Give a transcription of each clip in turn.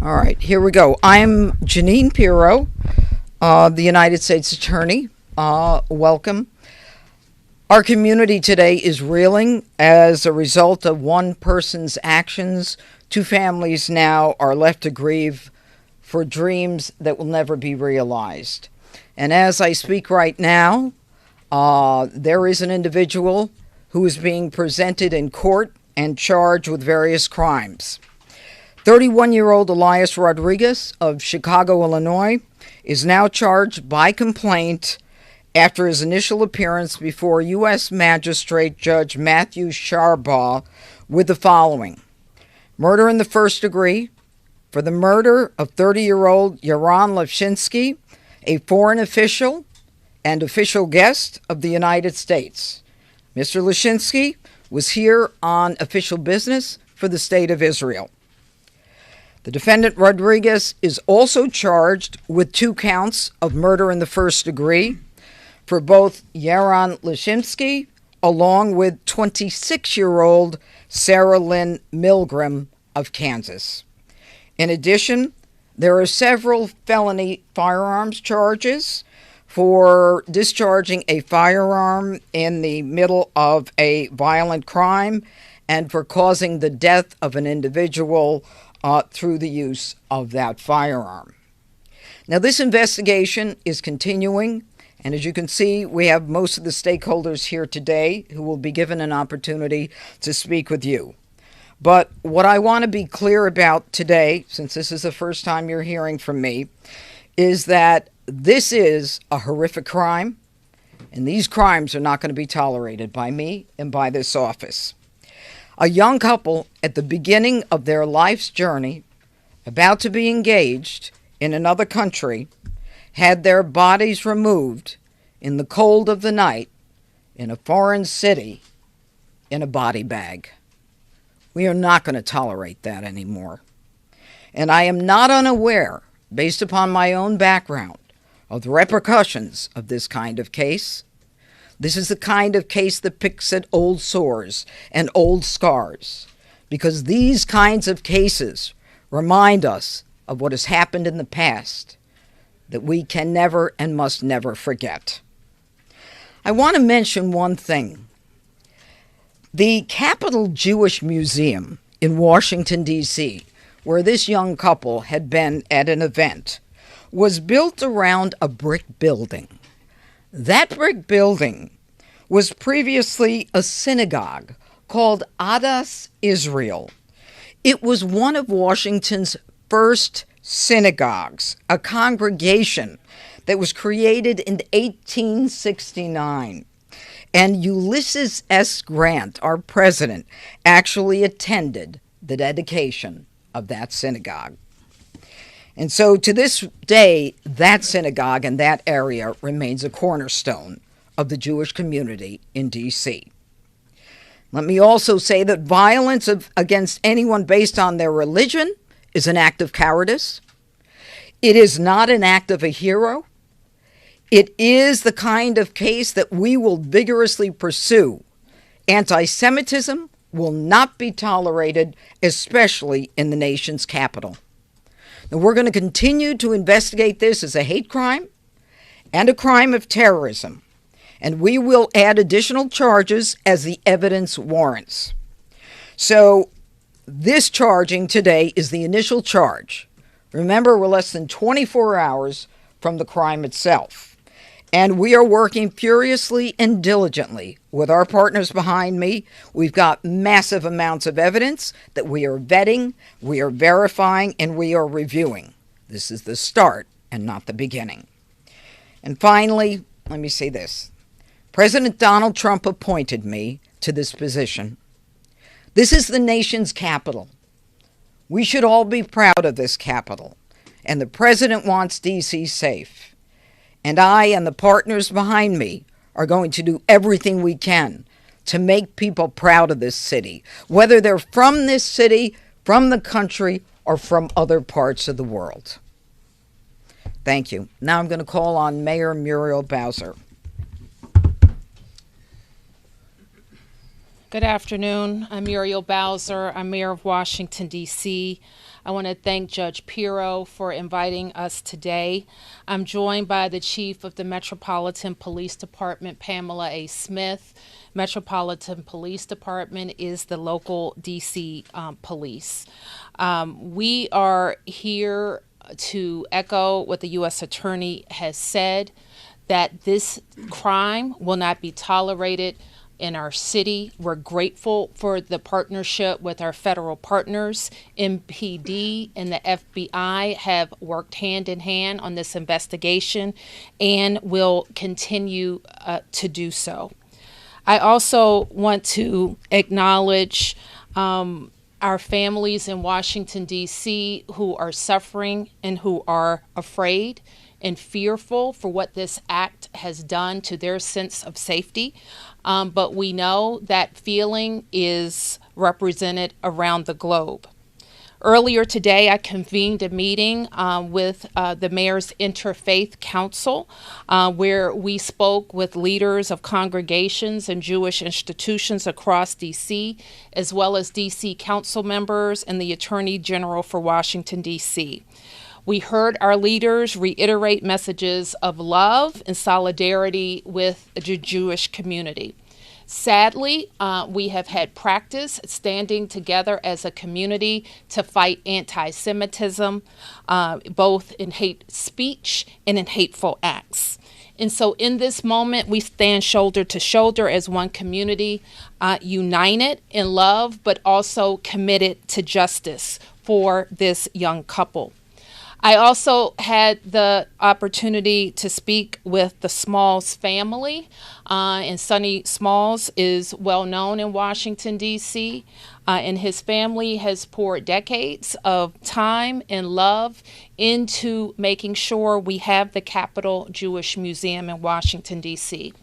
All right, here we go. I'm Jeanine Pirro, the United States Attorney. Welcome. Our community today is reeling as a result of one person's actions. Two families now are left to grieve for dreams that will never be realized. And as I speak right now, there is an individual who is being presented in court and charged with various crimes. 31-year-old Elias Rodriguez of Chicago, Illinois, is now charged by complaint after his initial appearance before U.S. Magistrate Judge Matthew Sharbaugh with the following: murder in the first degree for the murder of 30-year-old Yaron Levshinsky, a foreign official and official guest of the United States. Mr. Levshinsky was here on official business for the State of Israel. The defendant Rodriguez is also charged with 2 counts of murder in the first degree for both Yaron Levshinsky along with 26-year-old Sarah Lynn Milgram of Kansas. In addition, there are several felony firearms charges for discharging a firearm in the middle of a violent crime and for causing the death of an individual through the use of that firearm. Now, this investigation is continuing, and as you can see, we have most of the stakeholders here today who will be given an opportunity to speak with you. But what I want to be clear about today, since this is the first time you're hearing from me, is that this is a horrific crime, and these crimes are not going to be tolerated by me and by this office. A young couple at the beginning of their life's journey, about to be engaged in another country, had their bodies removed in the cold of the night in a foreign city in a body bag. We are not going to tolerate that anymore. And I am not unaware, based upon my own background, of the repercussions of this kind of case. This is the kind of case that picks at old sores and old scars, because these kinds of cases remind us of what has happened in the past that we can never and must never forget. I want to mention one thing. The Capitol Jewish Museum in Washington, D.C., where this young couple had been at an event, was built around a brick building. That brick building was previously a synagogue called Adas Israel. It was one of Washington's first synagogues, a congregation that was created in 1869. And Ulysses S. Grant, our president, actually attended the dedication of that synagogue. And so to this day, that synagogue and that area remains a cornerstone of the Jewish community in D.C. Let me also say that violence against anyone based on their religion is an act of cowardice. It is not an act of a hero. It is the kind of case that we will vigorously pursue. Anti-Semitism will not be tolerated, especially in the nation's capital. Now, we're going to continue to investigate this as a hate crime and a crime of terrorism, and we will add additional charges as the evidence warrants. So this charging today is the initial charge. Remember, we're less than 24 hours from the crime itself, and we are working furiously and diligently with our partners behind me. We've got massive amounts of evidence that we are vetting, we are verifying, and we are reviewing. This is the start and not the beginning. And finally, let me say this. President Donald Trump appointed me to this position. This is the nation's capital. We should all be proud of this capital. And the president wants D.C. safe. And I and the partners behind me are going to do everything we can to make people proud of this city, whether they're from this city, from the country, or from other parts of the world. Thank you. Now I'm going to call on Mayor Muriel Bowser. Good afternoon. I'm Muriel Bowser. I'm Mayor of Washington, D.C. I want to thank Judge Pirro for inviting us today. I'm joined by the Chief of the Metropolitan Police Department, Pamela A. Smith. Metropolitan Police Department is the local DC police. We are here to echo what the U.S. Attorney has said, that this crime will not be tolerated in our city. We're grateful for the partnership with our federal partners. MPD and the FBI have worked hand in hand on this investigation and will continue to do so. I also want to acknowledge our families in Washington, D.C. who are suffering and who are afraid and fearful for what this act has done to their sense of safety. But we know that feeling is represented around the globe. Earlier today, I convened a meeting with the Mayor's Interfaith Council, where we spoke with leaders of congregations and Jewish institutions across D.C., as well as D.C. council members and the Attorney General for Washington, D.C. We heard our leaders reiterate messages of love and solidarity with the Jewish community. Sadly, we have had practice standing together as a community to fight anti-Semitism, both in hate speech and in hateful acts. And so in this moment, we stand shoulder to shoulder as one community, united in love, but also committed to justice for this young couple. I also had the opportunity to speak with the Smalls family, and Sonny Smalls is well known in Washington, D.C., and his family has poured decades of time and love into making sure we have the Capitol Jewish Museum in Washington, D.C.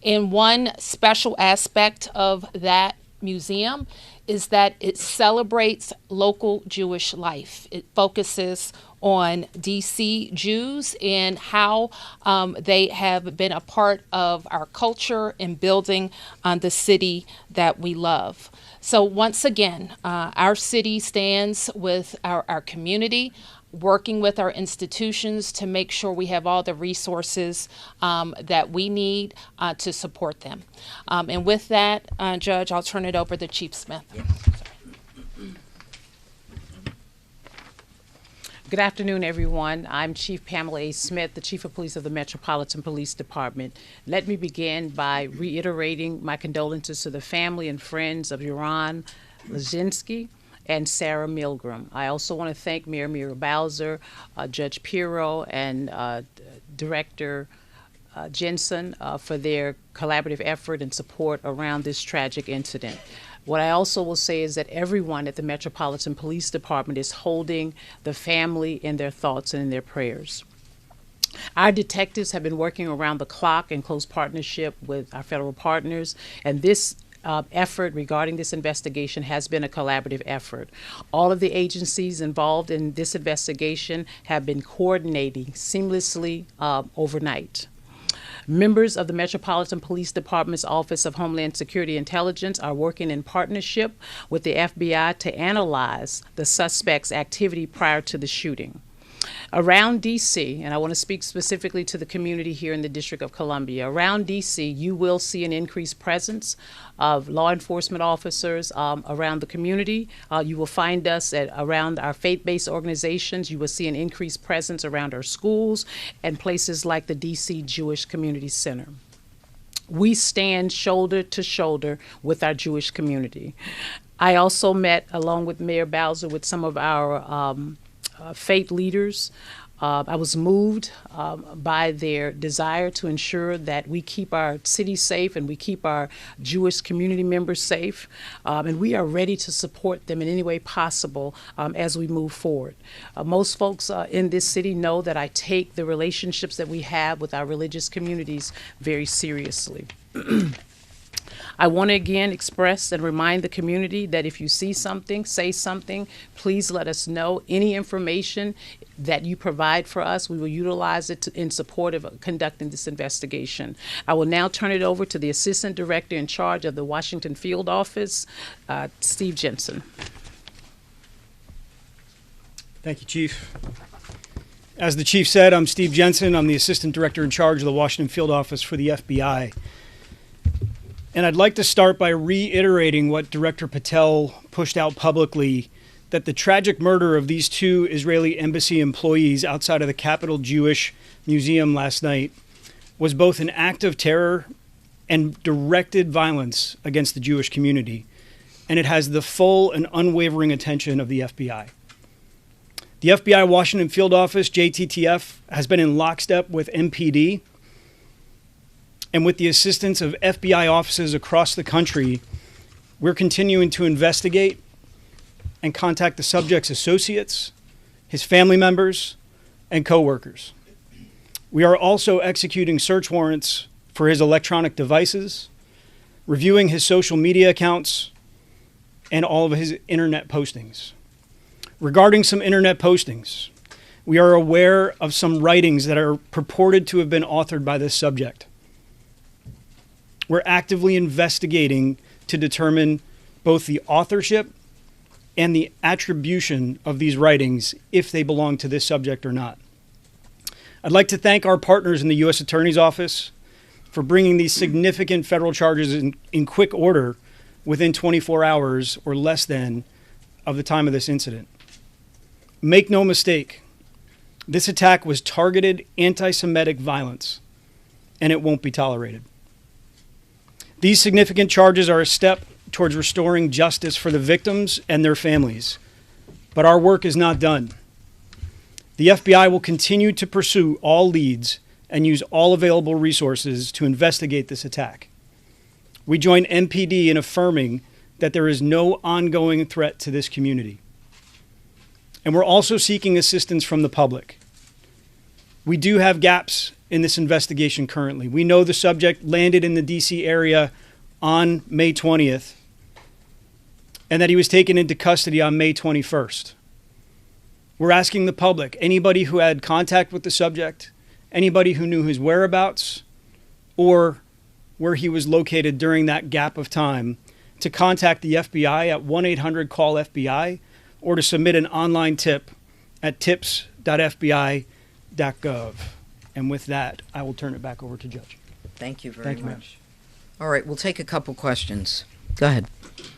And one special aspect of that museum is that it celebrates local Jewish life. It focuses on DC Jews and how they have been a part of our culture and building the city that we love. So once again, our city stands with our community, working with our institutions to make sure we have all the resources that we need to support them. And with that, Judge, I'll turn it over to Chief Smith. Good afternoon, everyone. I'm Chief Pamela A. Smith, the Chief of Police of the Metropolitan Police Department. Let me begin by reiterating my condolences to the family and friends of Jeanine Lazinski and Sarah Milgram. I also want to thank Mayor Muriel Bowser, Judge Pirro, and Director Jensen for their collaborative effort and support around this tragic incident. What I also will say is that everyone at the Metropolitan Police Department is holding the family in their thoughts and in their prayers. Our detectives have been working around the clock in close partnership with our federal partners, and this effort regarding this investigation has been a collaborative effort. All of the agencies involved in this investigation have been coordinating seamlessly overnight. Members of the Metropolitan Police Department's Office of Homeland Security Intelligence are working in partnership with the FBI to analyze the suspect's activity prior to the shooting. Around D.C., and I want to speak specifically to the community here in the District of Columbia, around D.C. you will see an increased presence of law enforcement officers around the community. You will find us around our faith-based organizations. You will see an increased presence around our schools and places like the D.C. Jewish Community Center. We stand shoulder to shoulder with our Jewish community. I also met, along with Mayor Bowser, with some of our faith leaders. I was moved by their desire to ensure that we keep our city safe and we keep our Jewish community members safe, and we are ready to support them in any way possible as we move forward. Most folks in this city know that I take the relationships that we have with our religious communities very seriously. I want to again express and remind the community that if you see something, say something, please let us know. Any information that you provide for us, we will utilize it in support of conducting this investigation. I will now turn it over to the Assistant Director in charge of the Washington Field Office, Steve Jensen. Thank you, Chief. As the Chief said, I'm Steve Jensen. I'm the Assistant Director in charge of the Washington Field Office for the FBI. And I'd like to start by reiterating what Director Patel pushed out publicly, that the tragic murder of these two Israeli embassy employees outside of the Capitol Jewish Museum last night was both an act of terror and directed violence against the Jewish community. And it has the full and unwavering attention of the FBI. The FBI Washington Field Office, JTTF, has been in lockstep with MPD, and with the assistance of FBI offices across the country, we're continuing to investigate and contact the subject's associates, his family members, and coworkers. We are also executing search warrants for his electronic devices, reviewing his social media accounts, and all of his internet postings. Regarding some internet postings, we are aware of some writings that are purported to have been authored by this subject. We're actively investigating to determine both the authorship and the attribution of these writings, if they belong to this subject or not. I'd like to thank our partners in the U.S. Attorney's Office for bringing these significant federal charges in quick order within 24 hours or less than of the time of this incident. Make no mistake, this attack was targeted anti-Semitic violence, and it won't be tolerated. These significant charges are a step towards restoring justice for the victims and their families, but our work is not done. The FBI will continue to pursue all leads and use all available resources to investigate this attack. We join MPD in affirming that there is no ongoing threat to this community. And we're also seeking assistance from the public. We do have gaps in this investigation currently. We know the subject landed in the DC area on May 20th and that he was taken into custody on May 21st. We're asking the public, anybody who had contact with the subject, anybody who knew his whereabouts or where he was located during that gap of time, to contact the FBI at 1-800-CALL-FBI or to submit an online tip at tips.fbi.gov. And with that, I will turn it back over to Judge. Thank you very Thank you, ma'am. much. All right, we'll take a couple questions. Go ahead.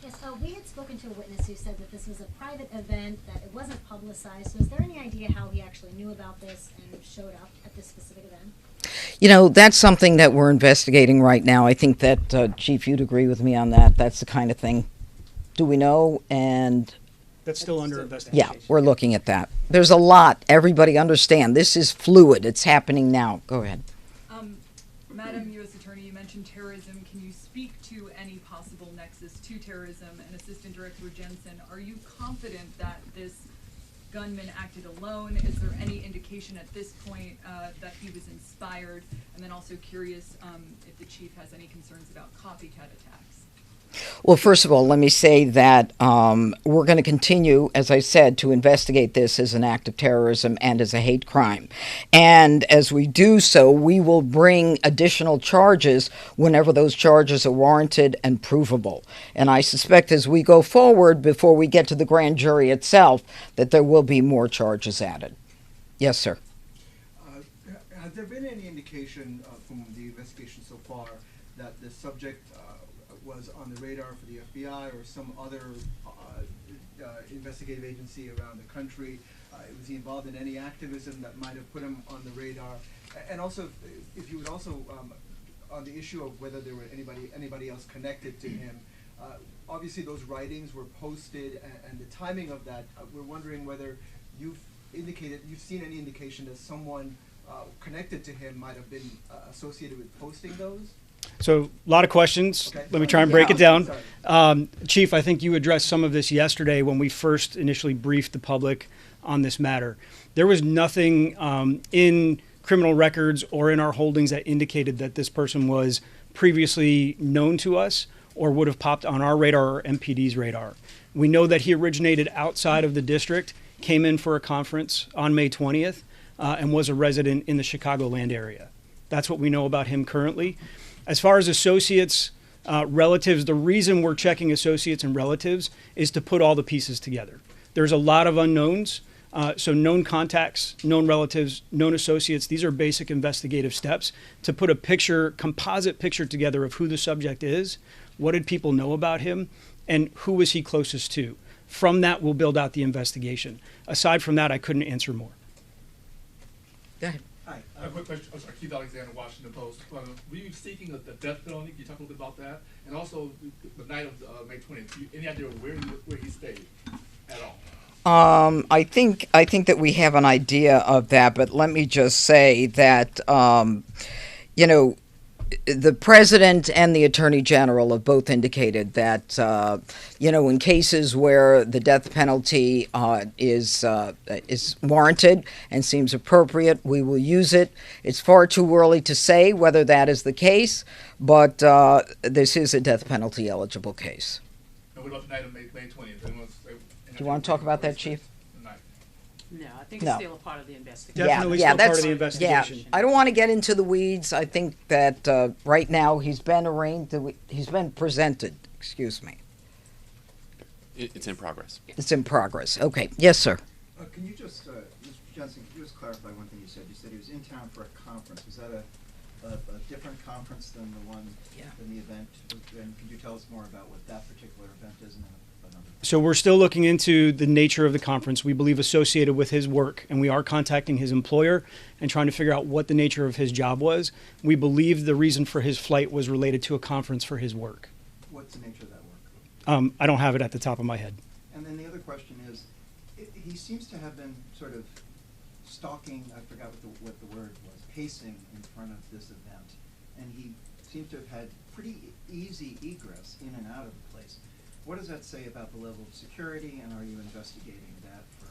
Yes, we had spoken to a witness who said that this was a private event, that it wasn't publicized. So is there any idea how he actually knew about this and showed up at this specific event? You know, that's something that we're investigating right now. I think that, Chief, you'd agree with me on that. That's the kind of thing. Do we know? And That's still under investigation. yeah, we're looking at that. There's a lot. Everybody understand. This is fluid. It's happening now. Go ahead. Madam U.S. Attorney, you mentioned terrorism. Can you speak to any possible nexus to terrorism? And Assistant Director Jensen, are you confident that this gunman acted alone? Is there any indication at this point that he was inspired? And then also curious if the chief has any concerns about copycat attacks. Well, first of all, let me say that we're going to continue, as I said, to investigate this as an act of terrorism and as a hate crime. And as we do so, we will bring additional charges whenever those charges are warranted and provable. And I suspect as we go forward, before we get to the grand jury itself, that there will be more charges added. Yes, sir. Has there been any indication from the investigation so far that the subject was on the radar for the FBI or some other investigative agency around the country? Was he involved in any activism that might have put him on the radar? And also, if you would also, on the issue of whether there were anybody else connected to him, obviously those writings were posted, and the timing of that, we're wondering whether you've seen any indication that someone connected to him might have been associated with posting those? So, a lot of questions. Okay. Let me try and break it down. Sorry. Chief, I think you addressed some of this yesterday when we first initially briefed the public on this matter. There was nothing in criminal records or in our holdings that indicated that this person was previously known to us or would have popped on our radar or MPD's radar. We know that he originated outside of the district, came in for a conference on May 20th, and was a resident in the Chicagoland area. That's what we know about him currently. As far as associates, relatives, the reason we're checking associates and relatives is to put all the pieces together. There's a lot of unknowns. So known contacts, known relatives, known associates, these are basic investigative steps to put a picture, composite picture together of who the subject is, what did people know about him, and who was he closest to. From that, we'll build out the investigation. Aside from that, I couldn't answer more. Go ahead. Hi. A quick question. I'm sorry, Keith Alexander, Washington Post. Were you seeking the death penalty? Can you talk a little bit about that? And also, the night of May 20th, any idea of where he stayed at all? I think that we have an idea of that, but let me just say that you know, the president and the attorney general have both indicated that you know, in cases where the death penalty is warranted and seems appropriate, we will use it. It's far too early to say whether that is the case, but this is a death penalty eligible case. And what about the night of May 20th? Do you want to talk about that, Chief? No, I think No. it's still a part of the investigation. Definitely still part of that's the investigation. Yeah, I don't want to get into the weeds. I think that right now he's been arraigned. He's been presented. Excuse me. It's in progress. It's in progress. Okay. Yes, sir. Can you just, Mr. Jensen, can you just clarify one thing you said? You said he was in town for a conference. Was that a different conference than the one, than the event? And could you tell us more about what that particular event is and then another? So we're still looking into the nature of the conference, we believe associated with his work, and we are contacting his employer and trying to figure out what the nature of his job was. We believe the reason for his flight was related to a conference for his work. What's the nature of that work? I don't have it at the top of my head. And then the other question is, he seems to have been sort of stalking, I forgot what the word was, pacing in front of this event. And he seems to have had pretty easy egress in and out of the place. What does that say about the level of security, and are you investigating that for,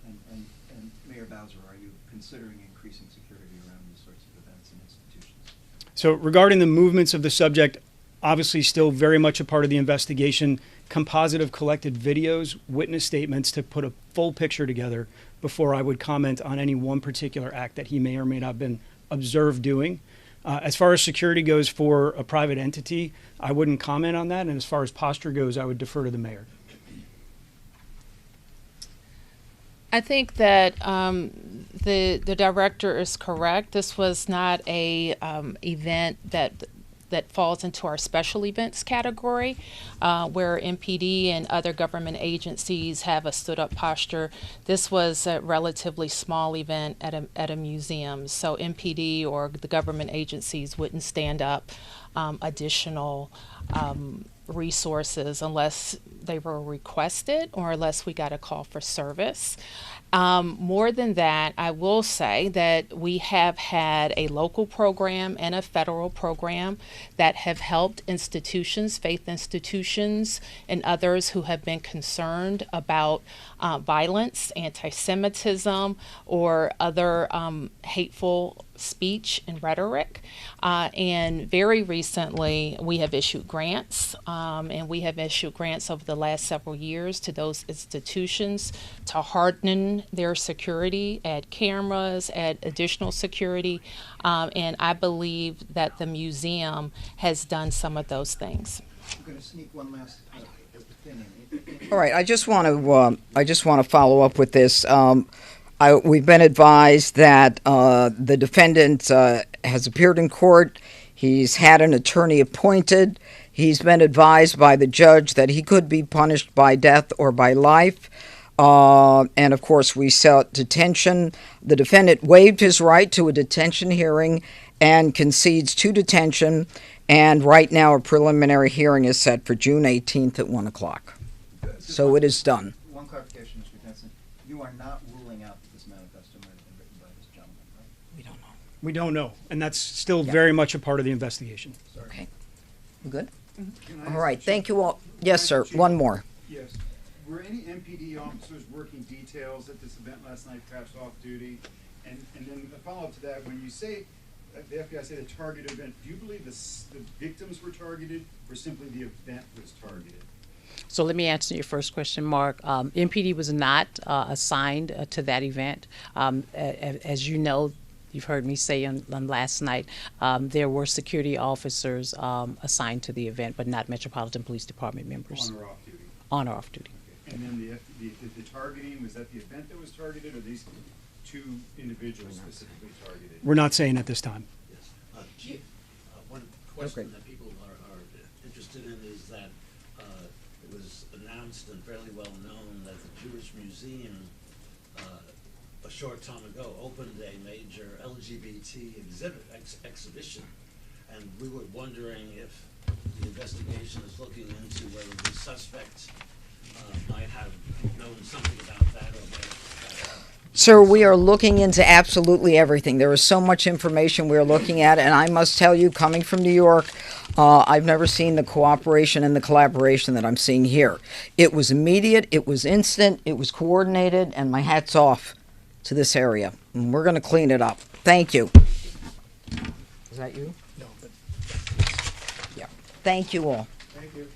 and Mayor Bowser, are you considering increasing security around these sorts of events and institutions? So regarding the movements of the subject, obviously still very much a part of the investigation. Composite of collected videos, witness statements to put a full picture together before I would comment on any one particular act that he may or may not have been observed doing. As far as security goes for a private entity, I wouldn't comment on that. And as far as posture goes, I would defer to the mayor. I think that the director is correct. This was not a event that falls into our special events category, where MPD and other government agencies have a stood-up posture. This was a relatively small event at a museum, so MPD or the government agencies wouldn't stand up additional resources unless they were requested or unless we got a call for service. More than that, I will say that we have had a local program and a federal program that have helped institutions, faith institutions, and others who have been concerned about violence, anti-Semitism, or other hateful speech and rhetoric. And very recently, we have issued grants, and we have issued grants over the last several years to those institutions to harden their security, add cameras, add additional security, and I believe that the museum has done some of those things. I'm going to sneak one last thing in. All right. I just want to follow up with this. We've been advised that the defendant has appeared in court. He's had an attorney appointed. He's been advised by the judge that he could be punished by death or by life. And, of course, we sought detention. The defendant waived his right to a detention hearing and concedes to detention. And right now a preliminary hearing is set for June 18th at 1 o'clock. So it is done. One clarification, Mr. Jensen. You are not ruling out that this manifesto might have been written by this gentleman, right? We don't know. We don't know, and that's still very much a part of the investigation. Sorry. Okay. We good? Can I All ask right. the Thank chief- you all. can Yes, I sir. ask the chief- One more. Yes. Were any MPD officers working details at this event last night, perhaps off duty? And then a follow-up to that, when you say, the FBI said a targeted event, do you believe the victims were targeted or simply the event was targeted? So let me answer your first question, Mark. MPD was not assigned to that event. As you know, you've heard me say on last night, there were security officers assigned to the event, but not Metropolitan Police Department members. On or off duty? On or off duty. And then the targeting, was that the event that was targeted, or these two individuals specifically targeted? We're not saying at this time. Yes. Chief, one question that people are interested in is that it was announced and fairly well known that the Jewish Museum a short time ago opened a major LGBT exhibition, and we were wondering if the investigation is looking into whether the suspect might have known something about that or might have. Sir, we are looking into absolutely everything. There is so much information we're looking at, and I must tell you, coming from New York, I've never seen the cooperation and the collaboration that I'm seeing here. It was immediate, it was instant, it was coordinated, and my hat's off to this area. And we're going to clean it up. Thank you. Is that you? No, but Yeah. Thank you all. Thank you.